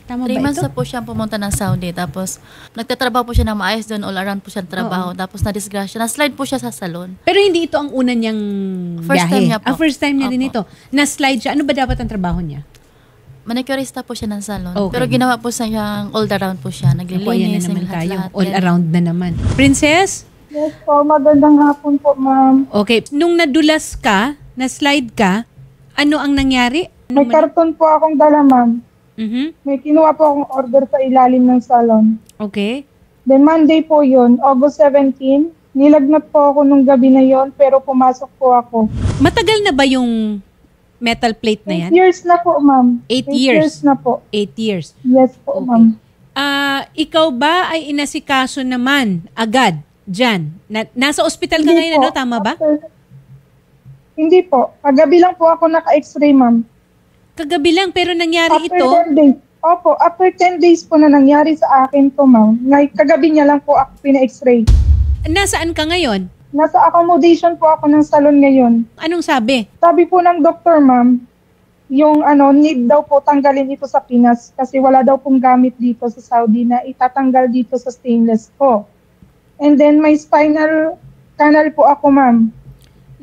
Tama 3 ba months ito? na po siyang pumunta ng Saudi. Tapos, nagtatrabaho po siya ng maayos doon. All around po siya ng trabaho. Tapos, na-disgrasya. Na-slide po siya sa salon. Pero hindi ito ang una niyang First biyahe. time niya po. First time niya din Opo. ito. Na-slide siya. Ano ba dapat ang trabaho niya? Manicurista po siya ng salon. Okay. Pero ginawa po sa siyang all around po siya. Naku, ayan na Naglilinis, naman tayo. lahat-lahat. All around na naman. Princess? Yes po, magandang hapon po, ma'am. Okay. Nung nadulas ka, na-slide ka, ano ang nangyari? May karton po akong dala, ma'am. May kinuha po akong order sa ilalim ng salon. Okay. Then Monday po yun, August 17. Nilagnat po ako nung gabi na yon, pero pumasok po ako. Matagal na ba yung metal plate na 8 yan? years na po, ma'am. 8 8 years. years na po. 8 years. Yes po, Okay. ma'am. Ikaw ba ay inasikaso naman agad dyan? Nasa ospital ka ngayon, po. ano? Tama ba? Hindi po. Kagabi lang po ako naka-x-ray, ma'am. Kagabi lang, pero nangyari After ito. 10 days. Opo, after 10 days po na nangyari sa akin to, ma'am. Kagabi niya lang po ako pina-x-ray. Nasaan ka ngayon? Nasa accommodation po ako ng salon ngayon. Anong sabi? Sabi po ng doktor, ma'am, yung need daw po tanggalin ito sa Pinas kasi wala daw pong gamit dito sa Saudi na itatanggal dito sa stainless po. And then may spinal canal po ako, ma'am.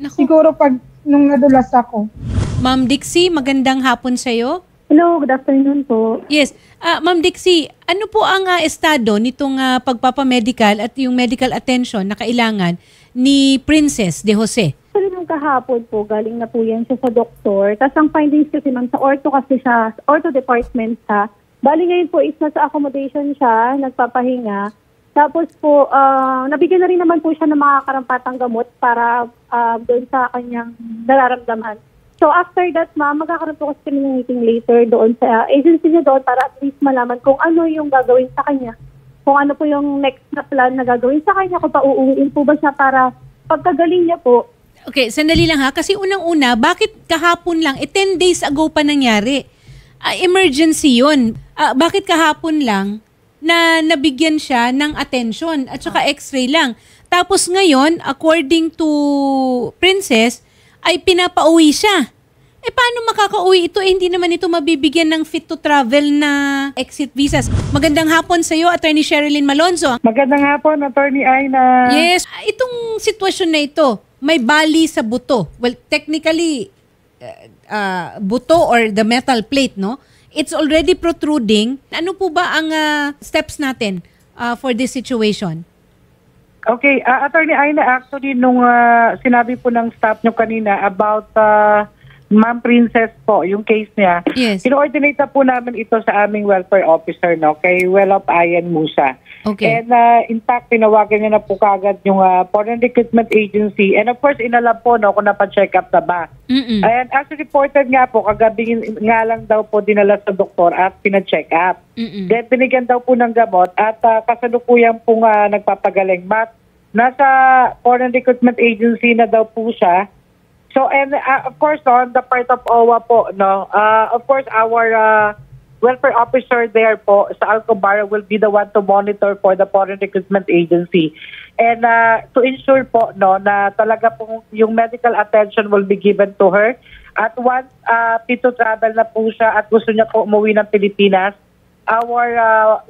Naku. Siguro pag nung nadulas ako. Ma'am Dixie, magandang hapon sa'yo. Hello, good afternoon po. Yes. Ma'am Dixie, ano po ang estado nitong pagpapamedical at yung medical attention na kailangan ni Princess de Jose? Actually, nung kahapon po, galing na po yan siya sa doktor. Tapos ang findings kasi ma'am, sa ortho kasi siya, ortho department siya. Bali ngayon po is nasa accommodation siya, nagpapahinga. Tapos po, nabigyan na rin naman po siya ng mga karampatang gamot para doon sa kanyang nararamdaman. So after that, ma'am, magkakaroon po kasi kami ng meeting later doon sa agency niya doon para at least malaman kung ano yung gagawin sa kanya. Kung ano po yung next na plan na gagawin sa kanya, kung pauuwiin po ba siya para pagkagaling niya po. Okay, sandali lang ha. Kasi unang-una, bakit kahapon lang? 10 days ago pa nangyari. Emergency yun. Bakit kahapon lang na nabigyan siya ng attention at saka x-ray lang? Tapos ngayon, according to Princess, ay pinapauwi siya. Paano makakauwi ito? Hindi naman ito mabibigyan ng fit to travel na exit visas. Magandang hapon sa iyo, Attorney Sherilyn Malonzo. Magandang hapon, Attorney Aina. Yes, itong sitwasyon na ito, may bali sa buto. Well, technically, buto or the metal plate, no? It's already protruding. Ano po ba ang steps natin for this situation? Okay, Attorney Aina, actually, nung sinabi po ng staff nyo kanina about Ma'am Princess po, yung case niya, Yes. ino-ordinate na po namin ito sa aming welfare officer, no, kay Welop Ayan Musa. Okay. And in fact, tinawagan niya na po kagad yung Foreign Recruitment Agency. And of course, inalab po, no, kung napacheck up na ba. Mm-mm. And as reported nga po, kagabi nga lang daw po dinala sa doktor at pina-check up. Mm-mm. Then binigyan daw po ng gamot at kasalukuyan po nagpapagaling. But nasa Foreign Recruitment Agency na daw po siya. So and of course on the part of OWA po, no, of course our welfare officer there po sa Alcobar will be the one to monitor for the Foreign Recruitment Agency. And to ensure po, no, na talaga po yung medical attention will be given to her. At once fit to travel na po siya at gusto niya po umuwi ng Pilipinas, our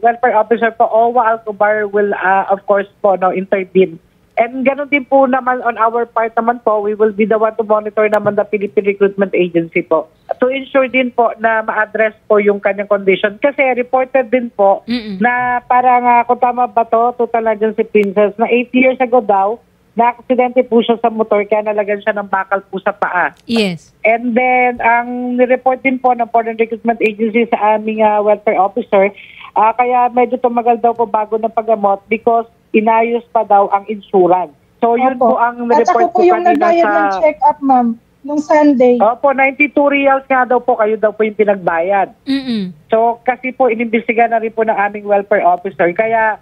welfare officer po, OWA Alcobar, will of course po, no, intervene. And ganoon din po naman on our part naman po, we will be the one to monitor naman the Philippine Recruitment Agency po. To ensure din po na ma-address po yung kanyang condition. Kasi reported din po na parang kung tama ba to, total na dyan si Princess, na 8 years ago daw, na-aksidente po siya sa motor kaya nalagyan siya ng bakal po sa paa. Yes. And then, ang nireport din po ng Foreign Recruitment Agency sa aming welfare officer, kaya medyo tumagal daw po bago ng paggamot because inayos pa daw ang insurance. So, yun Opo. po ang At report ako po ko yung kanina nagbayad ng check-up, ma'am, nung Sunday. Opo, 92 reals nga daw po, kayo daw po yung pinagbayad. Mm-mm. So, kasi po, inimbestiga na rin po ng aming welfare officer. Kaya,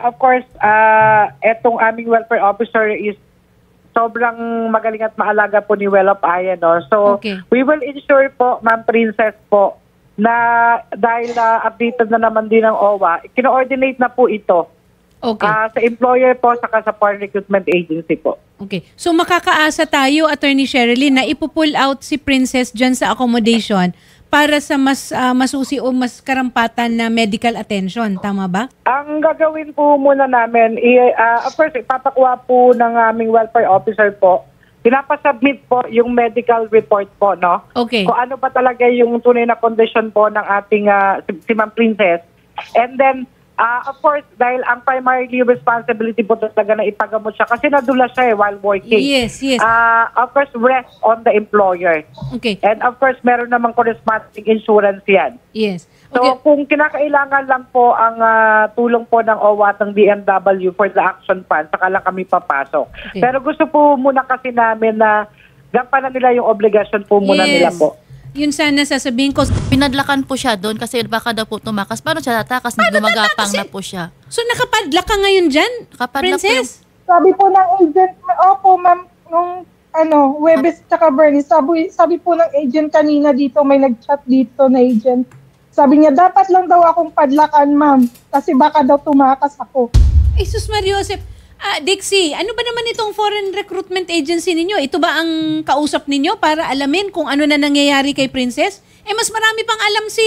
of course, etong aming welfare officer is sobrang magaling at maalaga po ni Welop Ayan. No? So, Okay. we will ensure po, Ma'am Princess po, na dahil updated na naman din ng OWA, kino-ordinate na po ito Okay. sa employer po saka sa Foreign Recruitment Agency po. Okay. So makakaasa tayo, Attorney Sherilyn, na ipupull out si Princess dyan sa accommodation para sa mas masusi o mas karampatan na medical attention. Tama ba? Ang gagawin po muna namin, of course, ipapakuha po ng aming welfare officer po. Pinapasubmit po yung medical report po, no? Okay. Kung ano ba talaga yung tunay na condition po ng ating si Ma'am Princess. And then, of course, dahil ang primarily responsibility po talaga na ipagamot siya kasi nadula siya while working. Yes, yes. Of course, rest on the employer. Okay. And of course, meron namang corresponding insurance yan. Yes. So, Okay. kung kinakailangan lang po ang tulong po ng OWA at ng DMW for the action fund, saka lang kami papasok. Okay. Pero gusto po muna kasi namin na gampanan nila yung obligasyon po muna nila po. Yun sana sasabihin ko. Pinadlakan po siya doon kasi baka daw po tumakas. Paano siya tatakas? Gumagapang na po siya. So nakapadla ka ngayon dyan, Nakapadla po Princess? Sabi po ng agent, opo ma'am, nung Webes tsaka Bernie, sabi po ng agent kanina dito, may nag-chat dito na agent. Sabi niya, dapat lang daw akong padlakan ma'am, kasi baka daw tumakas ako. Jesus Mario Joseph. Dixie, ano ba naman itong foreign recruitment agency ninyo? Ito ba ang kausap ninyo para alamin kung ano na nangyayari kay Princess? Mas marami pang alam si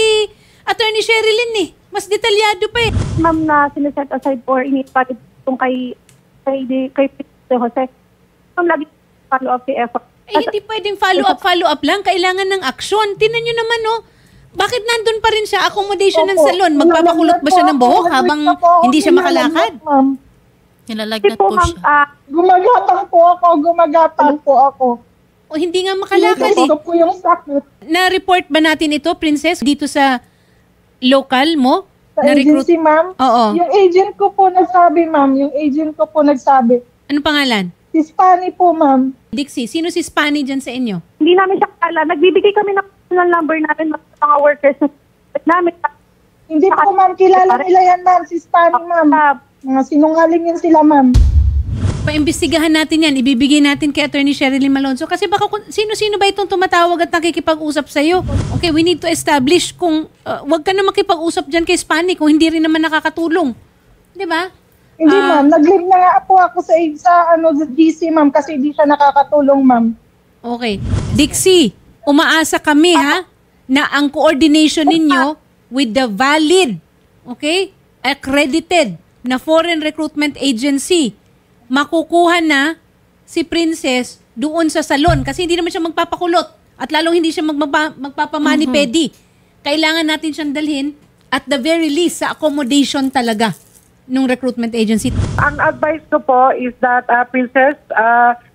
Attorney Sherilyn eh. Mas detalyado pa eh. Ma'am, na siniset aside for initiative itong kay Jose. Ma'am, lagi follow up the effort. Hindi pwedeng follow up lang. Kailangan ng aksyon. Tingnan nyo naman oh. Bakit nandun pa rin siya? Accommodation ng salon. Magpapakulot ba siya ng buhok habang hindi siya makalakad? Ma'am. Nilalagnat Po, po ma'am, siya. Gumagapang po ako. O hindi nga makalakad eh. Ito po yung sakit. Na-report ba natin ito, Princess, dito sa local mo? Sa Na-recruit? agency, ma'am. Oo. Yung agent ko po nagsabi, ma'am. Anong pangalan? Si Spani po, ma'am. Dixie, sino si Spani dyan sa inyo? Hindi namin siya kala. Nagbibigay kami ng personal number namin mga workers namin. Hindi po, ma'am. Kilala nila yan, ma'am. Si Spani, ma'am. Mga sinungaling yan sila, ma'am. Paimbestigahan natin yan. Ibibigay natin kay Attorney Sherilyn Malonzo. Kasi baka sino-sino ba itong tumatawag at nakikipag-usap sa'yo? Okay, we need to establish kung wag ka na makipag-usap dyan kay Spani kung hindi rin naman nakakatulong. Di ba? Hindi, ma'am. Nag-leave na nga po ako sa GC, ma'am, kasi hindi siya nakakatulong, ma'am. Okay. Dixie, umaasa kami ha na ang coordination ninyo with the valid, okay, accredited na foreign recruitment agency, makukuha na si Princess doon sa salon kasi hindi naman siya magpapakulot at lalong hindi siya magpapamani-pedi. Kailangan natin siyang dalhin at the very least sa accommodation talaga ng recruitment agency. Ang advice ko po is that, Princess,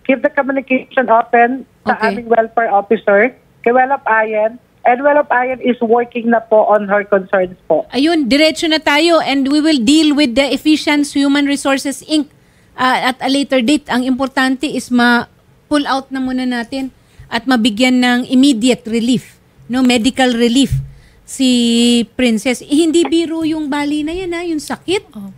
keep the communication open sa Okay. aming welfare officer, kay Welop Ayen, and Welop Ayen is working na po on her concerns po. Ayun, diretso na tayo and we will deal with the Efficiency Human Resources Inc. At a later date. Ang importante is ma-pull out na muna natin at mabigyan ng immediate relief, no, medical relief si Princess. Hindi biro yung bali na yan, yung sakit. Oh.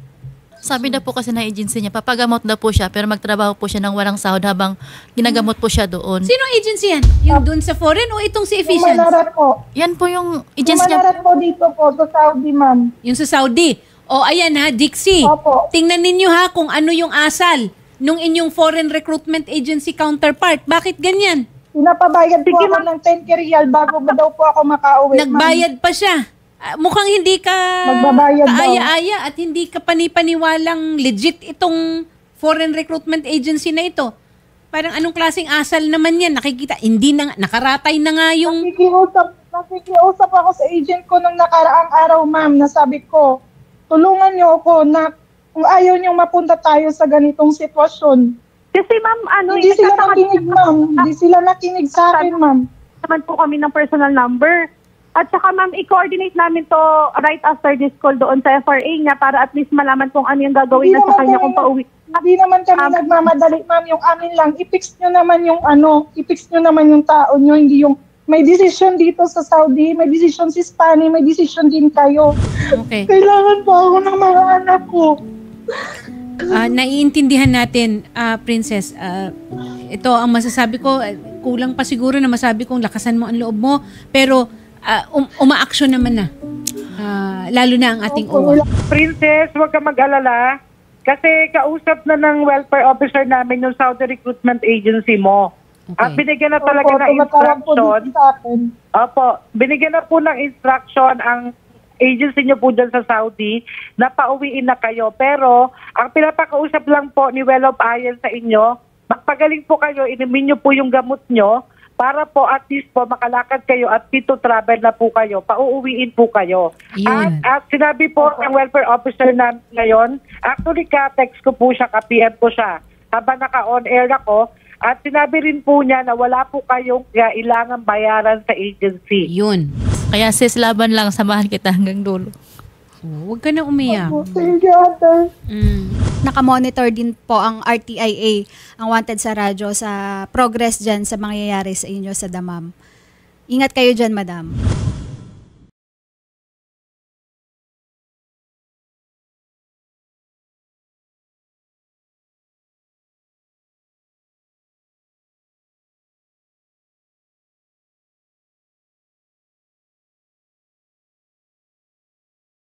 Sabi na po kasi ng agency niya, papagamot na po siya pero magtrabaho po siya ng walang sahod habang ginagamot po siya doon. Sinong agency yan? Yung doon sa foreign o itong si Yung Efficiency? Manarat po. Yan po yung Yung agency niya. Manarat po dito po sa Saudi, ma'am. Yung sa Saudi. O ayan ha, Dixie. Opo. Tingnan ninyo ha kung ano yung asal nung inyong foreign recruitment agency counterpart. Bakit ganyan? Pinapabayad po ako ng 10 real bago ba daw po ako makauwi, ma'am. Nagbayad pa siya. Mukhang hindi ka Magbabayad daw. kaaya-aya at hindi ka panipaniwalang legit itong foreign recruitment agency na ito. Parang anong klaseng asal naman yan? Nakikita, hindi na, nakaratay na nga yung... Nakikiusap ako sa agent ko nung nakaraang araw, ma'am, na sabi ko, tulungan niyo ako na kung ayaw niyo mapunta tayo sa ganitong sitwasyon. Kasi ma'am, Hindi sila nakinig, ma'am. Hindi sila nakinig sa akin, ma'am. naman po kami ng personal number. At saka ma'am, i-coordinate namin to right after this call doon sa FRA niya para at least malaman kung ano yung gagawin na sa kanya kung pauwi. Hindi naman kami nagmamadali, ma'am. Yung amin lang, i-fix nyo naman yung tao nyo, hindi yung may decision dito sa Saudi, may decision si Spani, may decision din kayo. Okay. Kailangan po ako ng mga anak ko. Naiintindihan natin, Princess. Ito ang masasabi ko, kulang pa siguro na masabi kong lakasan mo ang loob mo, pero uma-action naman na. Lalo na ang ating OWA. Princess, huwag ka mag-alala. Kasi kausap na ng welfare officer namin yung Saudi recruitment agency mo. At binigyan na talaga Opo, ng tumatawag po instruction. dito sa akin. Opo, binigyan na po ng instruction ang agency niyo po dyan sa Saudi na pauwiin na kayo. Pero, ang pinapakausap lang po ni Well of Ayan sa inyo, magpagaling po kayo, inumin niyo po yung gamot niyo para po at least po makalakad kayo at fit to travel na po kayo. Pauuwiin po kayo. Yun. At sinabi po ng welfare officer namin ngayon, actually ka-text ko po siya, ka-PM ko siya habang naka-on air ako. At sinabi rin po niya na wala po kayong kailangang bayaran sa agency. Yun. Kaya sis, laban lang, samahan kita hanggang dulo. Huwag ka na umiyak. Opo, thank you, ate. Nakamonitor din po ang RTIA, ang Wanted sa radyo, sa progress dyan sa mangyayari sa inyo sa Damam. Ingat kayo dyan, madam.